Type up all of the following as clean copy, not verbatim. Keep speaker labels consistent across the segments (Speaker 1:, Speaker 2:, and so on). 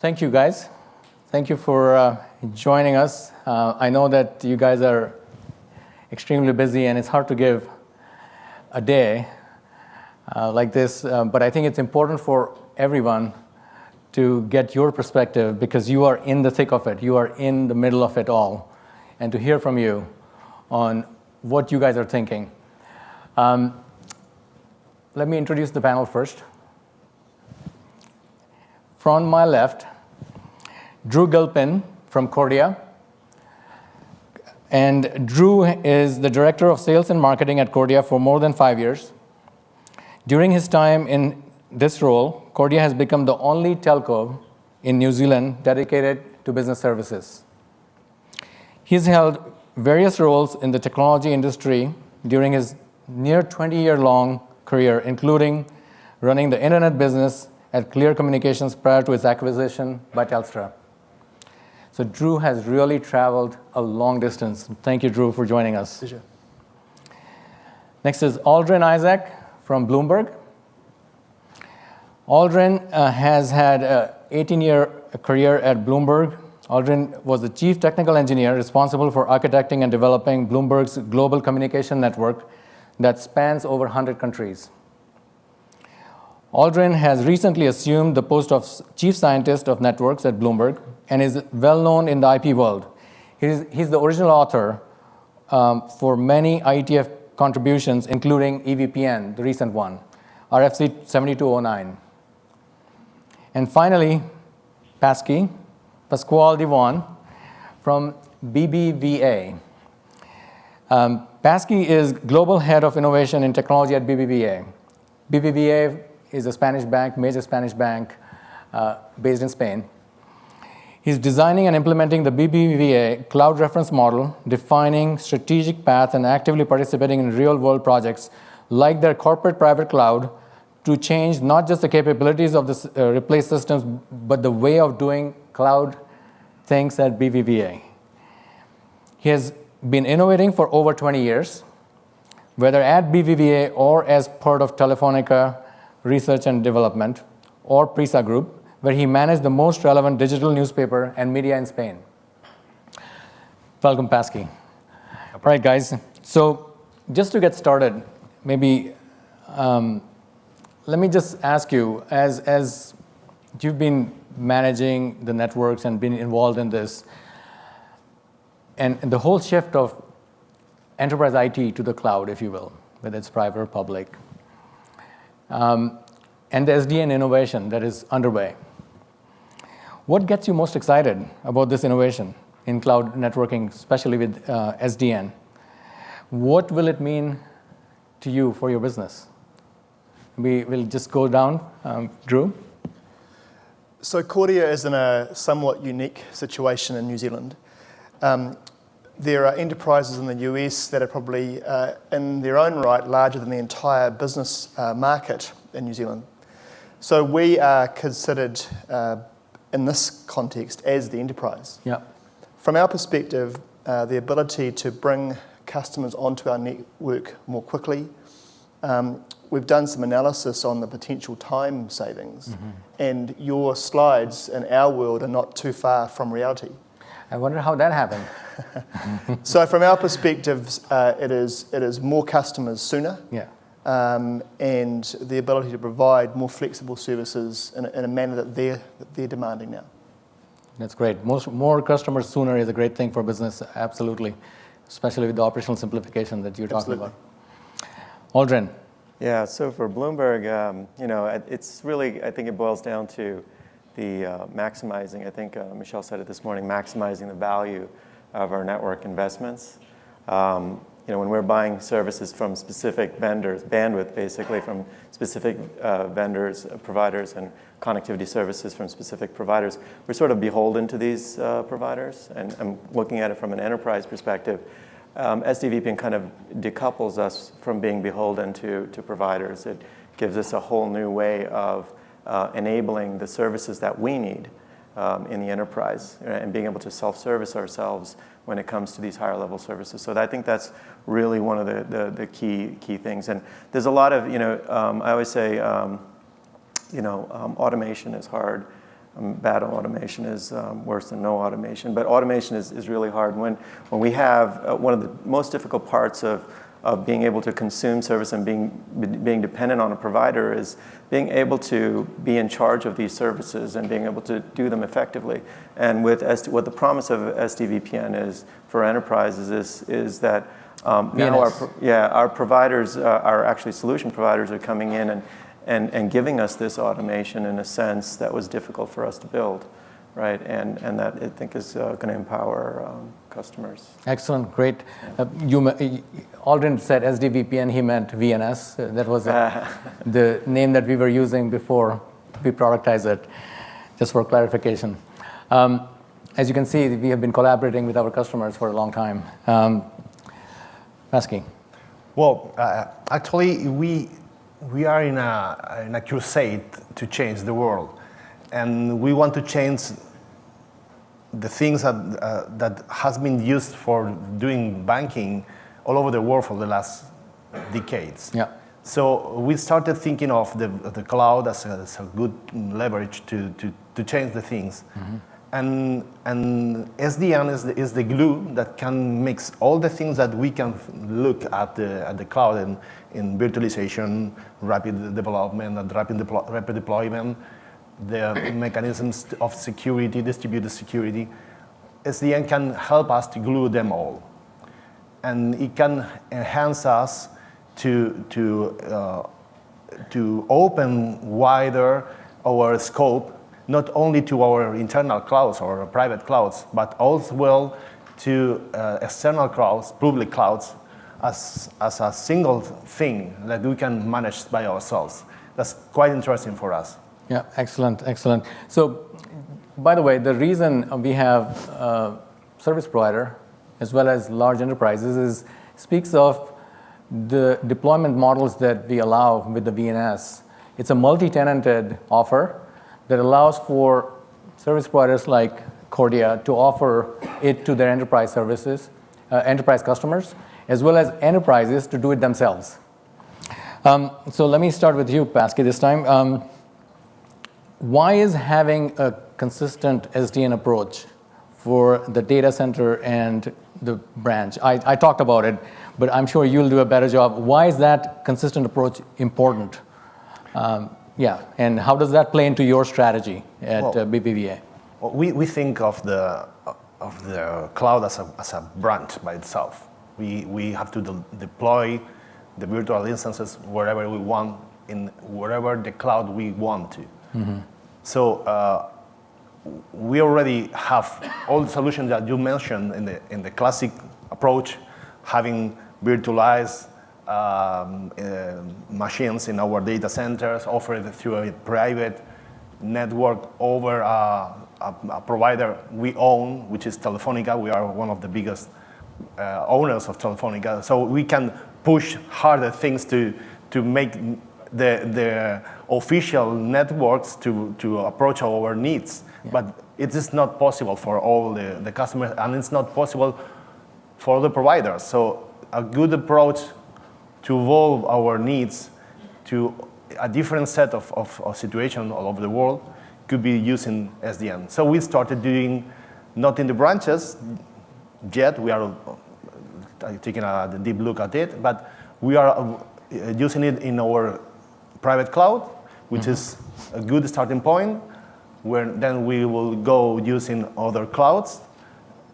Speaker 1: Thank you, guys. Thank you for joining us. I know that you guys are extremely busy, and it's hard to give a day like this, but I think it's important for everyone to get your perspective because you are in the thick of it. You are in the middle of it all, and to hear from you on what you guys are thinking. Let me introduce the panel first. From my left, Drew Gilpin from Kordia. And Drew is the Director of Sales and Marketing at Kordia for more than 5 years. During his time in this role, Kordia has become the only telco in New Zealand dedicated to business services. He's held various roles in the technology industry during his near 20-year-long career, including running the internet business at Clear Communications prior to its acquisition by Telstra. So Drew has really traveled a long distance. Thank you, Drew, for joining us.
Speaker 2: Pleasure.
Speaker 1: Next is Aldrin Isaac from Bloomberg. Aldrin has had an 18-year career at Bloomberg. Aldrin was the chief technical engineer responsible for architecting and developing Bloomberg's global communication network that spans over 100 countries. Aldrin has recently assumed the post of chief scientist of networks at Bloomberg and is well known in the IP world. He's the original author for many IETF contributions, including EVPN, the recent one, RFC 7209. And finally, Pascual Juan from BBVA. Pasky is Global Head of Innovation in Technology at BBVA. BBVA is a Spanish bank, major Spanish bank based in Spain. He's designing and implementing the BBVA cloud reference model, defining strategic paths, and actively participating in real-world projects like their corporate private cloud to change not just the capabilities of the replaced systems, but the way of doing cloud things at BBVA. He has been innovating for over 20 years, whether at BBVA or as part of Telefonica Research and Development or Prisa Group, where he managed the most relevant digital newspaper and media in Spain. Welcome, Pasky. All right, guys. So just to get started, maybe let me just ask you, as you've been managing the networks and been involved in this, and the whole shift of enterprise IT to the cloud, if you will, whether it's private or public, and the SDN innovation that is underway. What gets you most excited about this innovation in cloud networking, especially with SDN? What will it mean to you for your business? We will just go down. Drew?
Speaker 2: So Kordia is in a somewhat unique situation in New Zealand. There are enterprises in the US that are probably, in their own right, larger than the entire business market in New Zealand. So we are considered, in this context, as the enterprise.
Speaker 1: Yeah.
Speaker 2: From our perspective, the ability to bring customers onto our network more quickly, we've done some analysis on the potential time savings, and your slides in our world are not too far from reality.
Speaker 1: I wonder how that happened.
Speaker 2: So from our perspective, it is more customers sooner,
Speaker 1: Yeah.
Speaker 2: And the ability to provide more flexible services in a manner that they're demanding now.
Speaker 1: That's great. More customers sooner is a great thing for business, absolutely, especially with the operational simplification that you're talking about. Aldrin.
Speaker 3: Yeah, so for Bloomberg, it's really, I think it boils down to the maximizing, I think Michelle said it this morning, maximizing the value of our network investments. When we're buying services from specific vendors, bandwidth basically from specific vendors, providers, and connectivity services from specific providers, we're sort of beholden to these providers. And I'm looking at it from an enterprise perspective. SDVPN kind of decouples us from being beholden to providers. It gives us a whole new way of enabling the services that we need in the enterprise and being able to self-service ourselves when it comes to these higher level services. So I think that's really one of the key things. And there's a lot of, I always say, automation is hard. bad automation is worse than no automation. But automation is really hard. When we have one of the most difficult parts of being able to consume service and being dependent on a provider is being able to be in charge of these services and being able to do them effectively. And with what the promise of SDVPN is for enterprises is that now our providers, our actually solution providers, are coming in and giving us this automation in a sense that was difficult for us to build, right? And that I think is going to empower customers.
Speaker 1: Excellent, great. Aldrin said SDVPN, he meant VNS. That was the name that we were using before we productized it, just for clarification. As you can see, we have been collaborating with our customers for a long time. Pascual.
Speaker 4: Well, actually, we are in a crusade to change the world, and we want to change the things that has been used for doing banking all over the world for the last decades.
Speaker 1: Yeah.
Speaker 4: So we started thinking of the cloud as a good leverage to change the things. Mm-hmm. And SDN is the glue that can mix all the things that we can look at the cloud in virtualization, rapid development, and rapid deployment, the mechanisms of security, distributed security. SDN can help us to glue them all. And it can enhance us to open wider our scope, not only to our internal clouds or private clouds, but also well to external clouds, public clouds, as a single thing that we can manage by ourselves. That's quite interesting for us.
Speaker 1: Yeah, excellent, excellent. So, by the way, the reason we have service provider as well as large enterprises speaks of the deployment models that we allow with the VNS. It's a multi-tenanted offer that allows for service providers like Kordia to offer it to their enterprise services, enterprise customers, as well as enterprises to do it themselves. So let me start with you, Pascual, this time. Why is having a consistent SDN approach for the data center and the branch? I talked about it, but I'm sure you'll do a better job. Why is that consistent approach important? And how does that play into your strategy at BBVA?
Speaker 4: Well, we think of the cloud as a branch by itself. We have to deploy the virtual instances wherever we want, in wherever the cloud we want to. Mm-hmm. So we already have all the solutions that you mentioned in the classic approach, having virtualized machines in our data centers, offered through a private network over a provider we own, which is Telefónica. We are one of the biggest owners of Telefónica, so we can push harder things to make the official networks to approach our needs. Yeah. But it is not possible for all the customers, and it's not possible for the providers. So a good approach to evolve our needs to a different set of situations all over the world could be using SDN. So we started doing, not in the branches yet, we are taking a deep look at it, but we are using it in our private cloud, which is a good starting point, where then we will go using other clouds.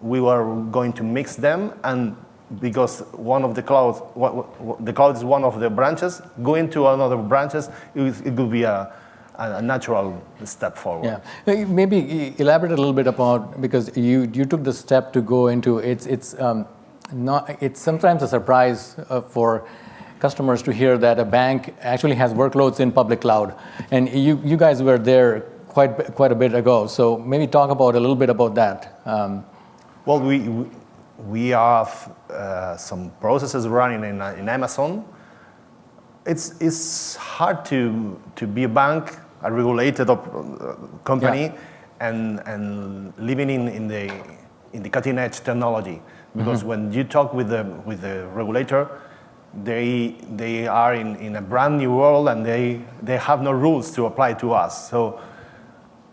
Speaker 4: We are going to mix them, and because one of the clouds, the cloud is one of the branches, going to another branches, it will be a natural step forward.
Speaker 1: Yeah, maybe elaborate a little bit about, because you took the step to go into it's sometimes a surprise for customers to hear that a bank actually has workloads in public cloud, and you guys were there quite a bit ago. So maybe talk about a little bit about that.
Speaker 4: Well, we have some processes running in Amazon. It's hard to be a bank, a regulated company, and living in the cutting edge technology. Because when you talk with the regulator, they are in a brand new world, and they have no rules to apply to us. So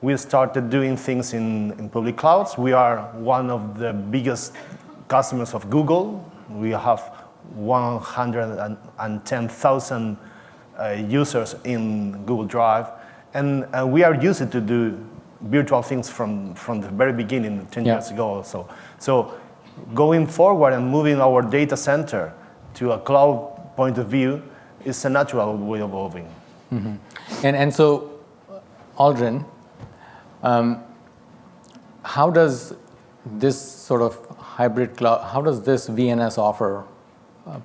Speaker 4: we started doing things in public clouds. We are one of the biggest customers of Google. We have 110,000 users in Google Drive. And we are used to do virtual things from the very beginning, 10 years ago or so. So going forward and moving our data center to a cloud point of view is a natural way of evolving.
Speaker 1: Mm-hmm. And so, Aldrin, how does this sort of hybrid cloud, how does this VNS offer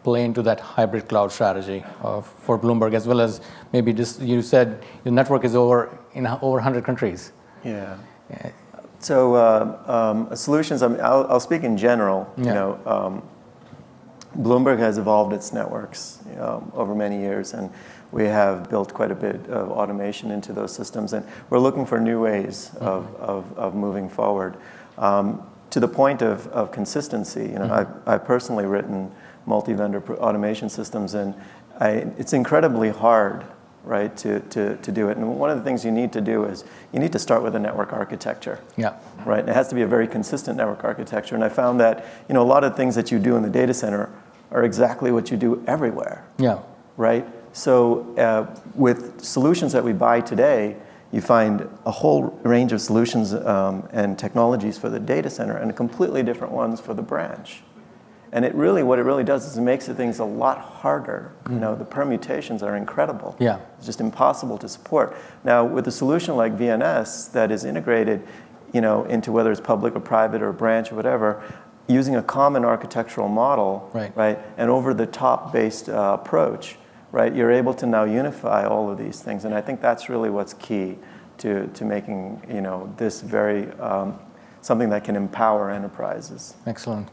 Speaker 1: play into that hybrid cloud strategy for Bloomberg, as well as maybe just, you said your network is over 100 countries.
Speaker 3: Yeah. So solutions, I mean, I'll speak in general. You know, Bloomberg has evolved its networks over many years, and we have built quite a bit of automation into those systems, and we're looking for new ways of moving forward. To the point of consistency, you know, I've personally written multi-vendor automation systems, and it's incredibly hard, right, to do it. And one of the things you need to do is you need to start with a network architecture. Yeah. Right. And it has to be a very consistent network architecture. And I found that, you know, a lot of things that you do in the data center are exactly what you do everywhere. Yeah. Right. So with solutions that we buy today, you find a whole range of solutions and technologies for the data center and completely different ones for the branch. And what it really does is it makes things a lot harder. You know, the permutations are incredible. Yeah. It's just impossible to support. Now, with a solution like VNS that is integrated, you know, into whether it's public or private or branch or whatever, using a common architectural model, right, and over-the-top based approach, right, you're able to now unify all of these things. And I think that's really what's key to making, you know, this very something that can empower enterprises. Excellent.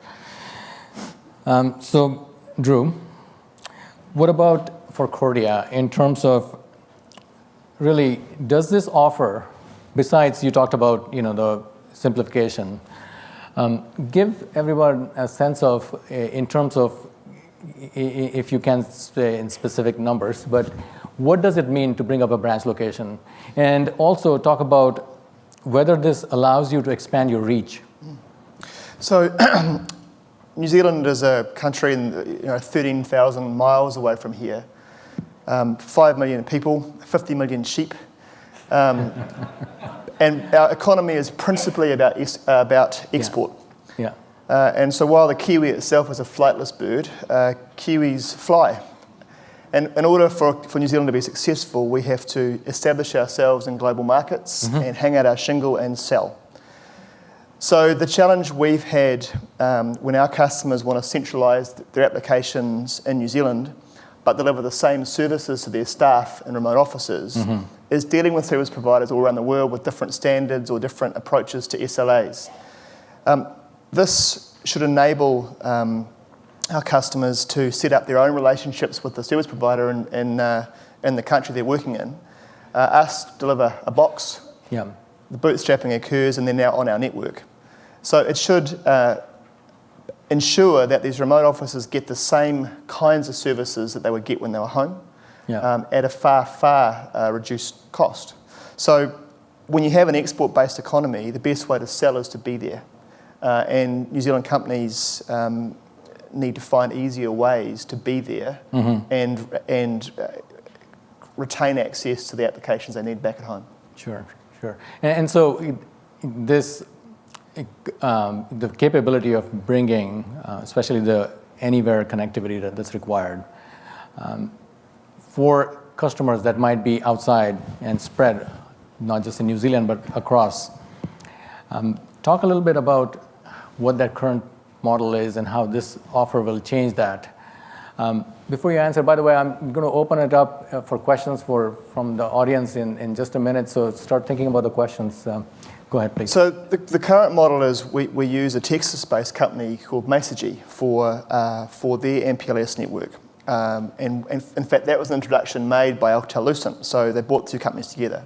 Speaker 3: So, Drew, what about for Kordia in terms of really, does this offer, besides you talked about, you know, the simplification, give everyone a sense of, in terms of, if you can say in specific numbers, but what does it mean to bring up a branch location? And also talk about whether this allows you to expand your reach.
Speaker 2: So, New Zealand is a country 13,000 miles away from here. 5 million people, 50 million sheep. And our economy is principally about export. Yeah. And so while the kiwi itself is a flightless bird, kiwis fly. And in order for New Zealand to be successful, we have to establish ourselves in global markets and hang out our shingle and sell. So the challenge we've had when our customers want to centralise their applications in New Zealand but deliver the same services to their staff in remote offices is dealing with service providers all around the world with different standards or different approaches to SLAs. This should enable our customers to set up their own relationships with the service provider in the country they're working in. Us deliver a box. Yeah. The bootstrapping occurs and they're now on our network. So it should ensure that these remote offices get the same kinds of services that they would get when they were home at a far reduced cost. So when you have an export-based economy, the best way to sell is to be there. And New Zealand companies need to find easier ways to be there and retain access to the applications they need back at home. Sure.
Speaker 1: And so this, the capability of bringing, especially the anywhere connectivity that's required, for customers that might be outside and spread, not just in New Zealand, but across. Talk a little bit about what that current model is and how this offer will change that. Before you answer, by the way, I'm going to open it up for questions from the audience in just a minute, so start thinking about the questions. Go ahead, please.
Speaker 2: So the current model is we use a Texas-based company called Masergy for their MPLS network. And in fact, that was an introduction made by Alcatel-Lucent, so they brought two companies together.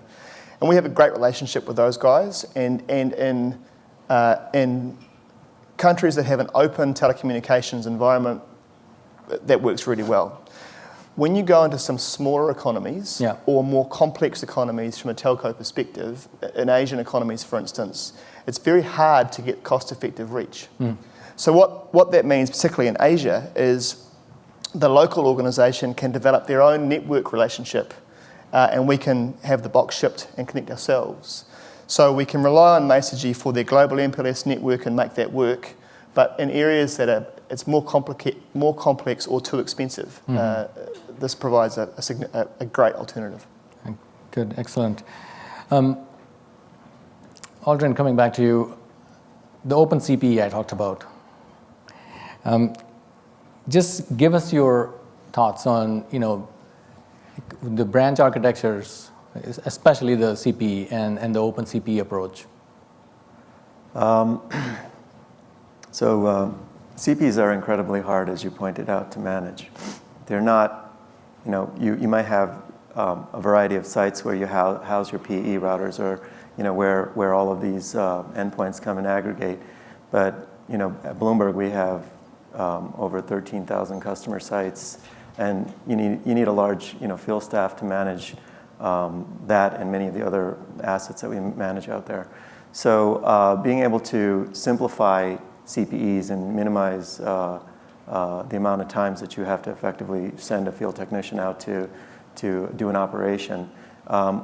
Speaker 2: And we have a great relationship with those guys, and in countries that have an open telecommunications environment, that works really well. When you go into some smaller economies
Speaker 1: Yeah.
Speaker 2: or more complex economies from a telco perspective, in Asian economies, for instance, it's very hard to get cost-effective reach. So what that means, particularly in Asia, is the local organisation can develop their own network relationship, and we can have the box shipped and connect ourselves. So we can rely on Messagy for their global MPLS network and make that work, but in areas that it's more complex or too expensive, this provides a great alternative.
Speaker 1: Good, excellent. Aldrin, coming back to you, the open CPE I talked about. Just give us your thoughts on, the branch architectures, especially the CPE and the open CPE approach.
Speaker 3: So CPs are incredibly hard, as you pointed out, to manage. They're not, you might have a variety of sites where you house your PE routers, or where all of these endpoints come and aggregate. But at Bloomberg we have over 13,000 customer sites, and you need a large field staff to manage that and many of the other assets that we manage out there. So being able to simplify CPEs and minimize the amount of times that you have to effectively send a field technician out to do an operation,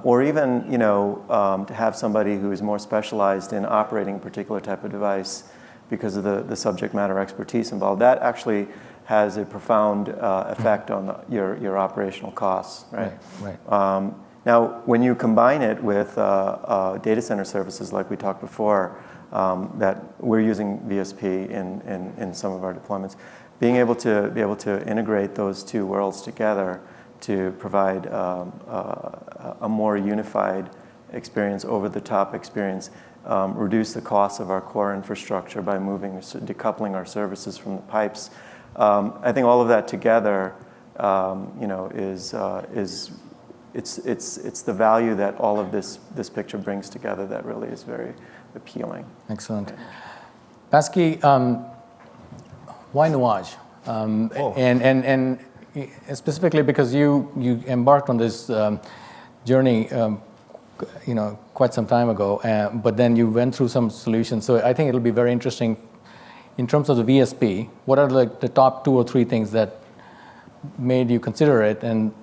Speaker 3: or even to have somebody who is more specialized in operating a particular type of device because of the subject matter expertise involved, that actually has a profound effect on your operational costs, right?
Speaker 1: Right.
Speaker 3: Now, when you combine it with data center services like we talked before, that we're using VSP in some of our deployments, being able to integrate those two worlds together to provide a more unified experience, over-the-top experience, reduce the cost of our core infrastructure by decoupling our services from the pipes. I think all of that together, it's the value that all of this picture brings together that really is very appealing.
Speaker 1: Excellent. Pascual, why Nuage? And specifically because you embarked on this journey, quite some time ago, but then you went through some solutions. So I think it'll be very interesting in terms of the VSP. What are the top 2 or 3 things that made you consider it, and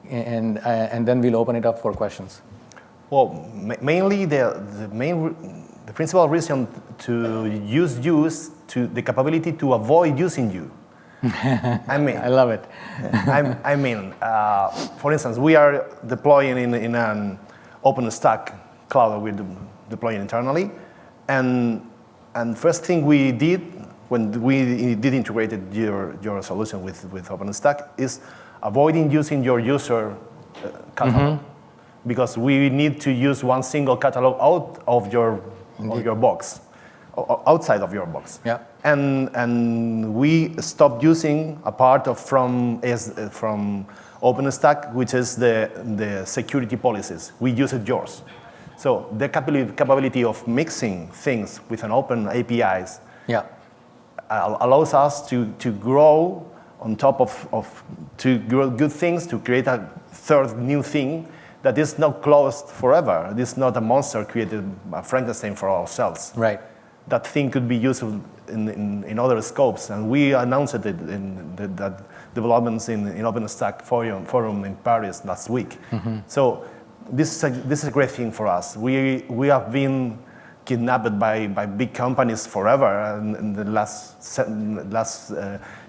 Speaker 1: then we'll open it up for questions.
Speaker 4: Well, mainly the principal reason to use you is the capability to avoid using you.
Speaker 1: I love it.
Speaker 4: For instance, we are deploying in an OpenStack cloud that we're deploying internally, and first thing we did when we did integrated your solution with OpenStack is avoiding using your user catalog, because we need to use one single catalog out of your box, outside of your box.
Speaker 1: Yeah.
Speaker 4: And we stopped using a part from OpenStack, which is the security policies. We use it yours. So the capability of mixing things with an open APIs allows us to grow on top to grow good things, to create a third new thing that is not closed forever. This is not a monster created by Frankenstein for ourselves.
Speaker 1: Right.
Speaker 4: That thing could be used in other scopes, and we announced it in that developments in OpenStack forum in Paris last week. So this is a great thing for us. We have been kidnapped by big companies forever in the last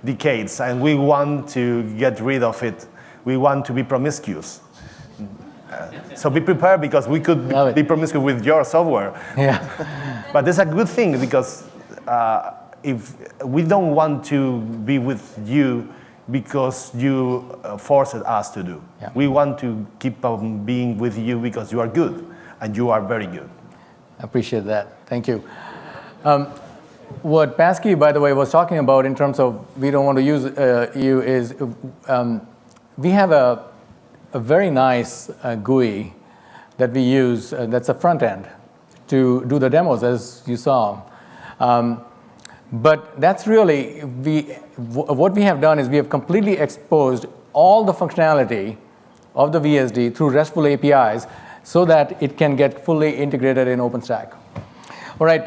Speaker 4: decades, and we want to get rid of it. We want to be promiscuous. So be prepared, because we could be promiscuous with your software.
Speaker 1: Yeah.
Speaker 4: But it's a good thing, because if we don't want to be with you because you forced us to do.
Speaker 1: Yeah.
Speaker 4: We want to keep on being with you because you are good, and you are very good.
Speaker 1: I appreciate that. Thank you. What Pascual, by the way, was talking about in terms of we don't want to use you is we have a very nice GUI that we use that's a front end to do the demos, as you saw. But that's really, what we have done is we have completely exposed all the functionality of the VSD through RESTful APIs so that it can get fully integrated in OpenStack. All right,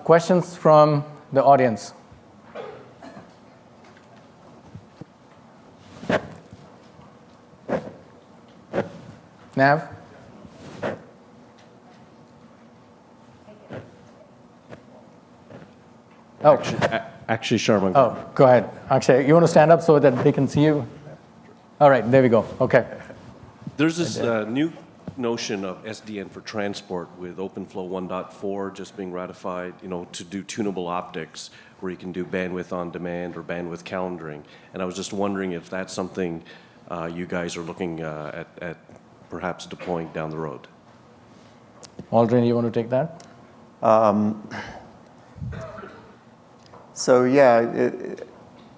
Speaker 1: questions from the audience? Nav? Oh.
Speaker 5: Actually, Sharman.
Speaker 1: Oh, go ahead. Akshay, you want to stand up so that they can see you? All right, there we go. Okay.
Speaker 5: There's this new notion of SDN for transport with OpenFlow 1.4 just being ratified, to do tunable optics where you can do bandwidth on demand or bandwidth calendaring. And I was just wondering if that's something you guys are looking at perhaps deploying down the road.
Speaker 1: Aldrin, you want to take that?
Speaker 3: So yeah,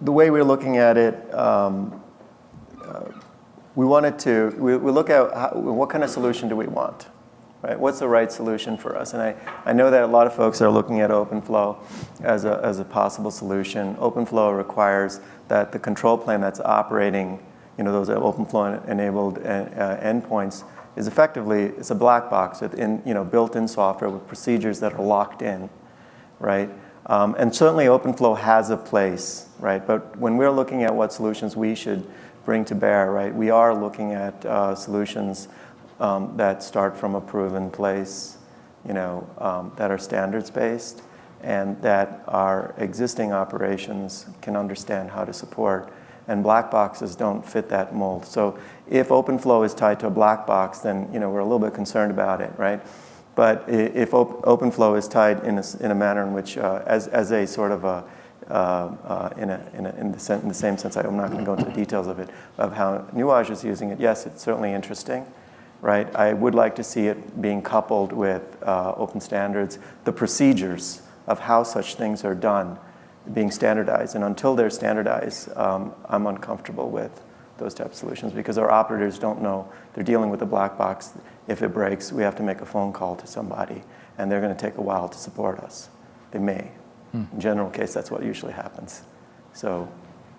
Speaker 3: the way we're looking at it, we look at what kind of solution do we want, right? What's the right solution for us? And I know that a lot of folks are looking at OpenFlow as a possible solution. OpenFlow requires that the control plane that's operating, those OpenFlow-enabled endpoints is effectively, it's a black box with built-in software with procedures that are locked in, right? And certainly OpenFlow has a place, right? But when we're looking at what solutions we should bring to bear, right, we are looking at solutions that start from a proven place, that are standards-based and that our existing operations can understand how to support. And black boxes don't fit that mold. So if OpenFlow is tied to a black box, then we're a little bit concerned about it, right? But if OpenFlow is tied in a manner in which, as a sort of in the same sense, I'm not going to go into the details of it, of how Nuage is using it. Yes, it's certainly interesting, right? I would like to see it being coupled with open standards, the procedures of how such things are done, being standardized. And until they're standardized, I'm uncomfortable with those type of solutions because our operators don't know. They're dealing with a black box. If it breaks, we have to make a phone call to somebody, and they're going to take a while to support us. They may. In general case, that's what usually happens. So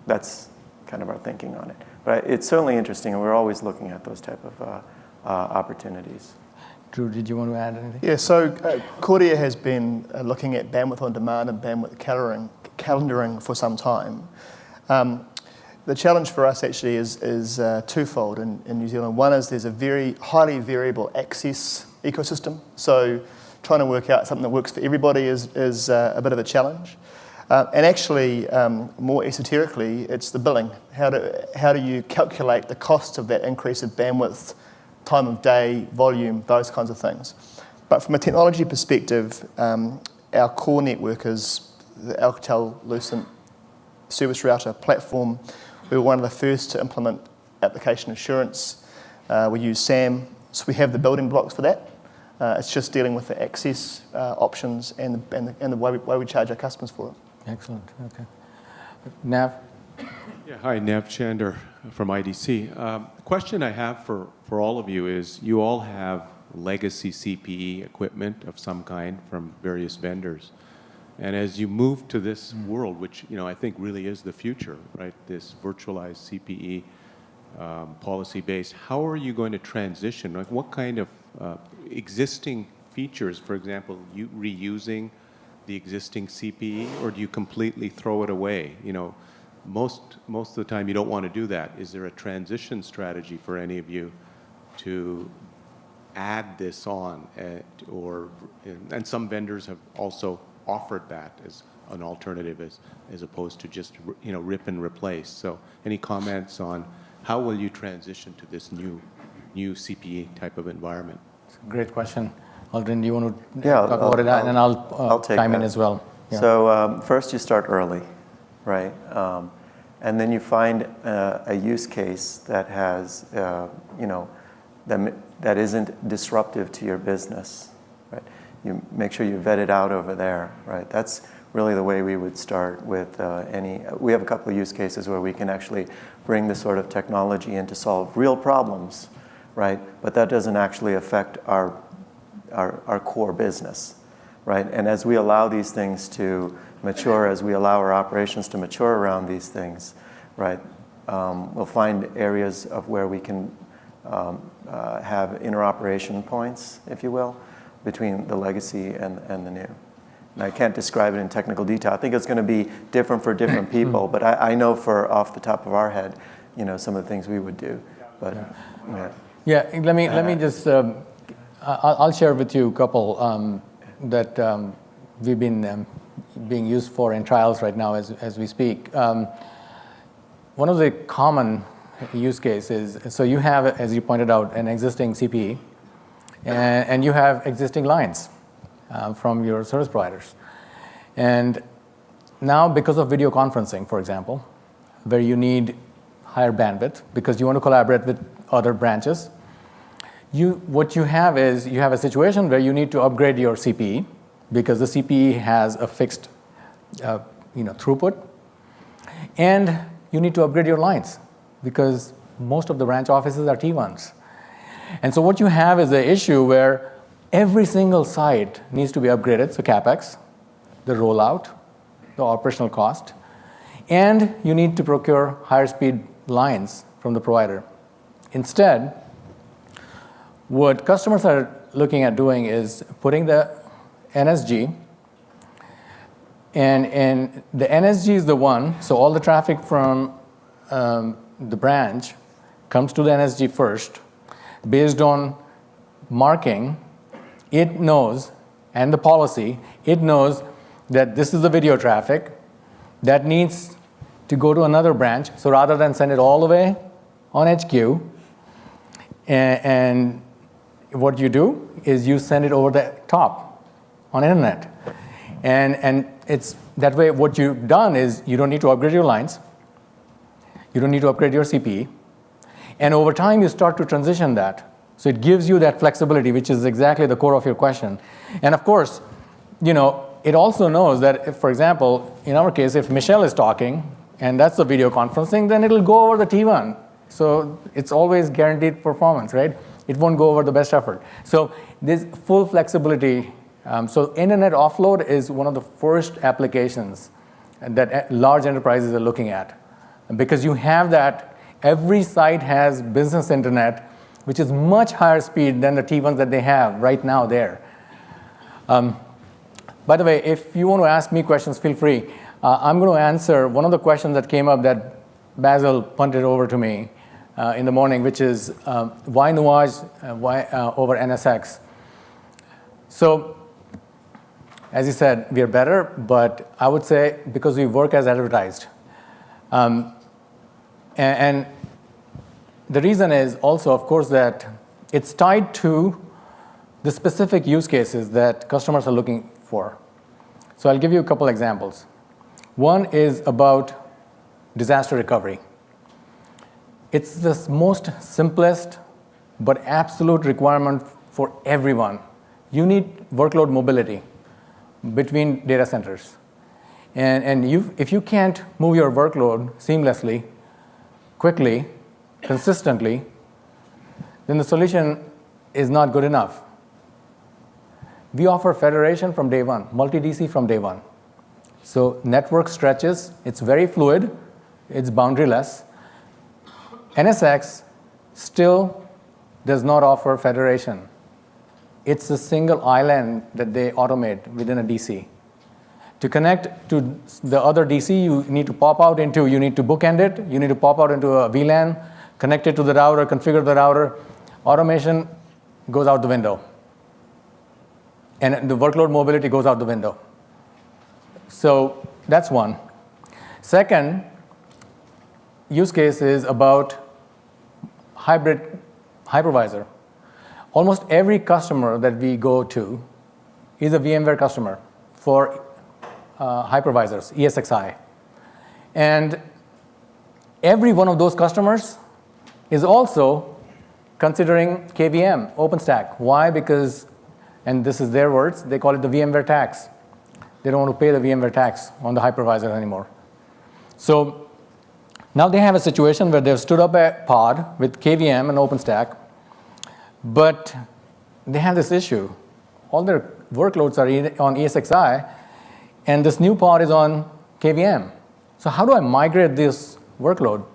Speaker 3: that's kind of our thinking on it. But it's certainly interesting, and we're always looking at those type of opportunities.
Speaker 1: Drew, did you want to add anything?
Speaker 2: Yeah, so Kordia has been looking at bandwidth on demand and bandwidth calendaring for some time. The challenge for us actually is twofold in New Zealand. One is there's a very highly variable access ecosystem. So trying to work out something that works for everybody is a bit of a challenge. And actually, more esoterically, it's the billing. How do you calculate the cost of that increase of bandwidth, time of day, volume, those kinds of things. But from a technology perspective, our core network is the Alcatel-Lucent service router platform. We were one of the first to implement application assurance. We use SAM, so we have the building blocks for that. It's just dealing with the access options and the way we charge our customers for it.
Speaker 1: Excellent. Okay. Nav?
Speaker 6: Yeah, hi, Nav Chander from IDC. The question I have for all of you is, you all have legacy CPE equipment of some kind from various vendors. And as you move to this world, which I think really is the future, right? This virtualized CPE policy base, how are you going to transition? Like, what kind of existing features, for example, you reusing the existing CPE, or do you completely throw it away? Most of the time you don't want to do that. Is there a transition strategy for any of you to add this on, and some vendors have also offered that as an alternative as opposed to just rip and replace. So any comments on how will you transition to this new CPE type of environment?
Speaker 1: Great question. Aldrin, do you want to
Speaker 3: Yeah,
Speaker 1: talk about it? And then I'll chime in as well. Yeah.
Speaker 3: So first you start early, right? And then you find a use case that has, that isn't disruptive to your business, right? You make sure you vet it out over there, right? That's really the way we would start with we have a couple of use cases where we can actually bring this sort of technology in to solve real problems, right? But that doesn't actually affect our core business, right? And as we allow these things to mature, as we allow our operations to mature around these things, right? we'll find areas of where we can have interoperation points, if you will, between the legacy and the new. And I can't describe it in technical detail. I think it's going to be different for different people, but I know for off the top of our head, some of the things we would do. But
Speaker 1: let me just I'll share with you a couple that we've been being used for in trials right now as we speak. One of the common use cases, so you have, as you pointed out, an existing CPE, and you have existing lines from your service providers. And now, because of video conferencing, for example, where you need higher bandwidth because you want to collaborate with other branches, what you have is you have a situation where you need to upgrade your CPE because the CPE has a fixed throughput, and you need to upgrade your lines because most of the branch offices are T1s. And so what you have is an issue where every single site needs to be upgraded, so CapEx, the rollout, the operational cost, and you need to procure higher speed lines from the provider. Instead, what customers are looking at doing is putting the NSG, and the NSG is the one, so all the traffic from the branch comes to the NSG first. Based on marking, it knows, and the policy, it knows that this is the video traffic that needs to go to another branch. So rather than send it all the way on HQ, and what you do is you send it over the top on internet. And it's that way what you've done is you don't need to upgrade your lines. You don't need to upgrade your CPE. And over time, you start to transition that. So it gives you that flexibility, which is exactly the core of your question. And of course, it also knows that, if, for example, in our case, if Michelle is talking, and that's the video conferencing, then it'll go over the T1. So it's always guaranteed performance, right? It won't go over the best effort. So there's full flexibility. So internet offload is one of the first applications that large enterprises are looking at. Because you have that, every site has business internet, which is much higher speed than the T1s that they have right now there. By the way, if you want to ask me questions, feel free. I'm going to answer one of the questions that came up that Basil punted over to me in the morning, which is why Nuage over NSX? So, as you said, we are better, but I would say because we work as advertised. And the reason is also, of course, that it's tied to the specific use cases that customers are looking for. So I'll give you a couple examples. One is about disaster recovery. It's the most simplest but absolute requirement for everyone. You need workload mobility between data centers. And if you can't move your workload seamlessly, quickly, consistently, then the solution is not good enough. We offer federation from day one, multi-DC from day one. So network stretches, it's very fluid, it's boundaryless. NSX still does not offer federation. It's a single island that they automate within a DC. To connect to the other DC, you need to bookend it, you need to pop out into a VLAN, connect it to the router, configure the router. Automation goes out the window. And the workload mobility goes out the window. So that's one. Second use case is about hybrid hypervisor. Almost every customer that we go to is a VMware customer for hypervisors, ESXi. And every one of those customers is also considering KVM, OpenStack. Why? Because, and this is their words, they call it the VMware tax. They don't want to pay the VMware tax on the hypervisor anymore. So now they have a situation where they've stood up a pod with KVM and OpenStack, but they have this issue. All their workloads are on ESXi, and this new pod is on KVM. So how do I migrate this workload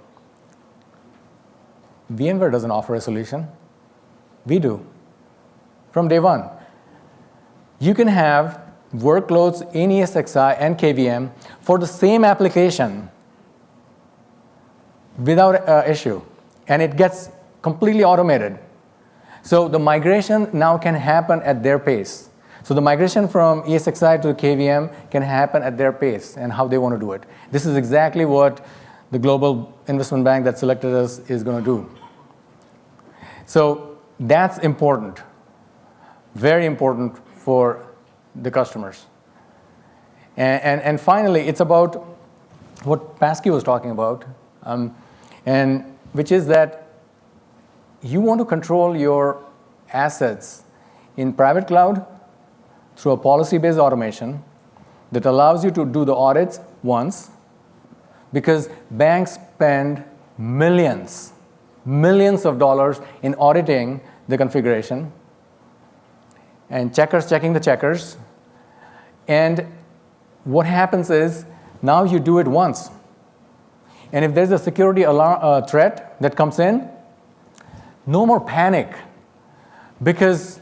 Speaker 1: VMware doesn't offer a solution. We do, from day one. You can have workloads in ESXi and KVM for the same application without issue, and it gets completely automated. So the migration now can happen at their pace. So the migration from ESXi to KVM can happen at their pace and how they want to do it. This is exactly what the global investment bank that selected us is going to do. So that's important, very important for the customers. And finally, it's about what Pascual was talking about, and which is that you want to control your assets in private cloud through a policy-based automation that allows you to do the audits once, because banks spend millions of dollars in auditing the configuration and checkers checking the checkers. And what happens is now you do it once. And if there's a security alarm, threat that comes in, no more panic, because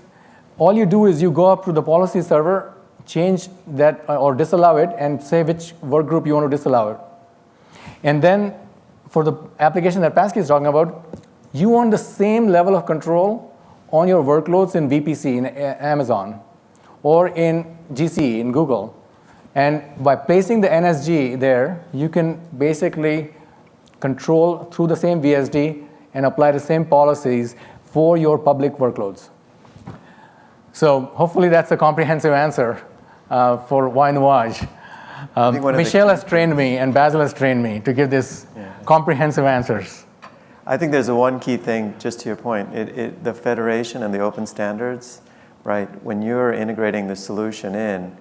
Speaker 1: all you do is you go up to the policy server, change that or disallow it, and say which work group you want to disallow it. And then for the application that Pascual is talking about, you want the same level of control on your workloads in VPC, in Amazon, or in GCE, in Google. And by placing the NSG there, you can basically control through the same VSD and apply the same policies for your public workloads. So hopefully that's a comprehensive answer for why Nuage. Michelle has trained me and Basil has trained me to give this comprehensive answers.
Speaker 3: I think there's one key thing, just to your point, the federation and the open standards, right? When you're integrating the solution in,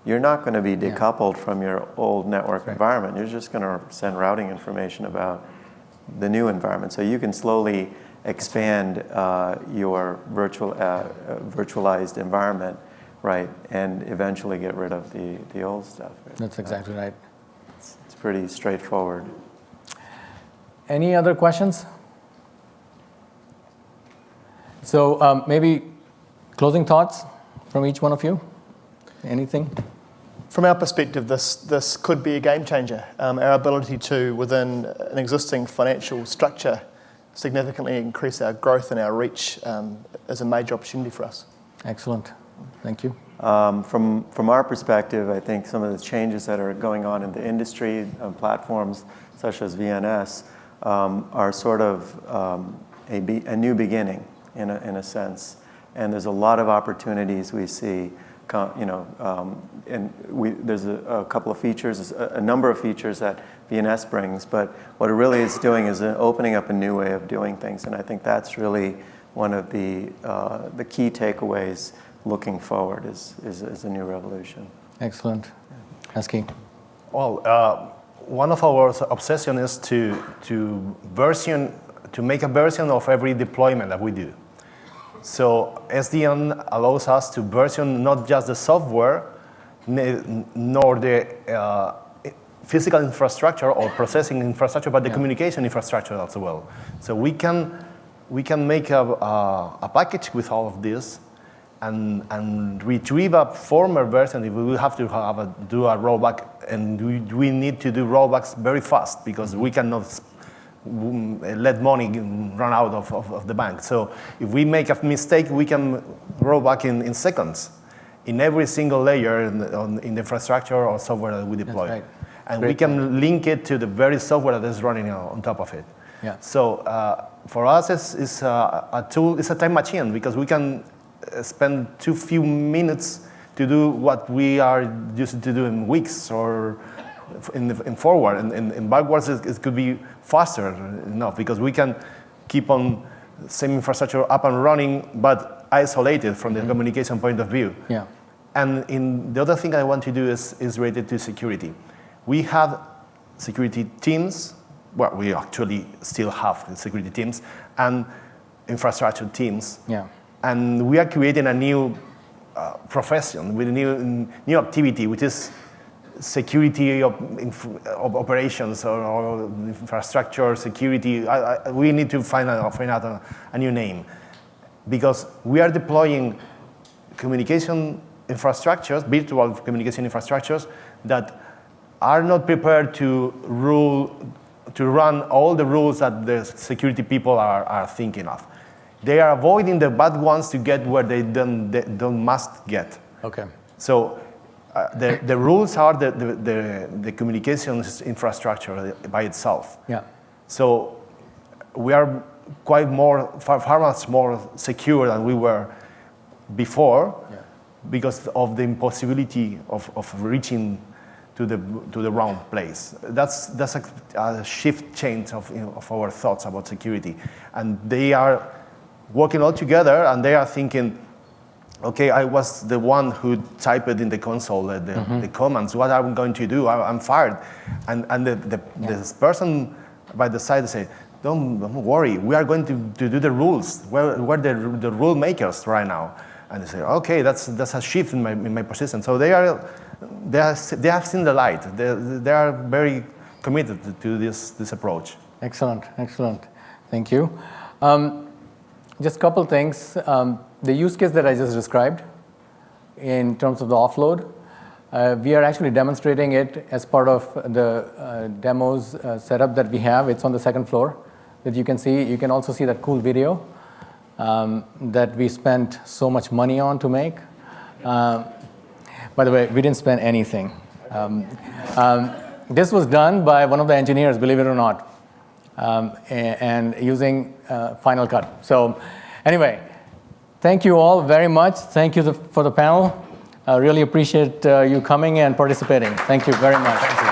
Speaker 3: you're not going to be decoupled from your old network environment. You're just going to send routing information about the new environment. So you can slowly expand your virtualized environment, right, and eventually get rid of the old stuff. Right?
Speaker 1: That's exactly right.
Speaker 3: It's pretty straightforward.
Speaker 1: Any other questions? So maybe closing thoughts from each one of you? Anything?
Speaker 2: From our perspective, this could be a game changer. Our ability to, within an existing financial structure, significantly increase our growth and our reach is a major opportunity for us.
Speaker 1: Excellent. Thank you.
Speaker 3: From our perspective, I think some of the changes that are going on in the industry, platforms such as VNS, are sort of a new beginning in a sense. And there's a lot of opportunities we see. There's a couple of features, a number of features that VNS brings, but what it really is doing is opening up a new way of doing things, and I think that's really one of the key takeaways looking forward is a new revolution.
Speaker 1: Excellent. Asking.
Speaker 4: Well, one of our obsession is to make a version of every deployment that we do. So SDN allows us to version not just the software, nor the physical infrastructure or processing infrastructure, but the communication infrastructure as well. So we can make a package with all of this and retrieve a former version if we will have to do a rollback, and we need to do rollbacks very fast because we cannot let money run out of the bank. So if we make a mistake, we can roll back in seconds in every single layer in the infrastructure or software that we deploy.
Speaker 1: That's right.
Speaker 4: And
Speaker 1: Great
Speaker 4: we can
Speaker 1: point.
Speaker 4: link it to the very software that is running on top of it.
Speaker 1: Yeah.
Speaker 4: So for us, it's a tool, it's a time machine, because we can spend too few minutes to do what we are used to do in weeks or in forward. And in backwards, it could be faster enough, because we can keep on same infrastructure up and running, but isolated from the communication point of view.
Speaker 1: Yeah.
Speaker 4: And the other thing I want to do is related to security. We have security teams. Well, we actually still have security teams and infrastructure teams.
Speaker 1: Yeah.
Speaker 4: And we are creating a new profession with a new activity, which is security of operations or infrastructure security. We need to find out a new name, because we are deploying communication infrastructures, virtual communication infrastructures, that are not prepared to run all the rules that the security people are thinking of. They are avoiding the bad ones to get where they don't must get.
Speaker 1: Okay.
Speaker 4: So the rules are the communications infrastructure by itself.
Speaker 1: Yeah.
Speaker 4: So we are quite far much more secure than we were before, because of the impossibility of reaching to the wrong place. That's a shift change of our thoughts about security, and they are working all together, and they are thinking, okay, I was the one who typed in the console the commands. What am I going to do? I'm fired. And the person by the side say, don't worry, we are going to do the rules. We're the rule makers right now. And they say, okay, that's a shift in my position. So they have seen the light. They are very committed to this approach.
Speaker 1: Excellent, excellent. Thank you. Just a couple things. The use case that I just described in terms of the offload, we are actually demonstrating it as part of the demos setup that we have. It's on the second floor that you can see. You can also see that cool video that we spent so much money on to make. By the way, we didn't spend anything. This was done by one of the engineers, believe it or not, and using Final Cut. So anyway, thank you all very much. Thank you for the panel. I really appreciate you coming and participating. Thank you very much.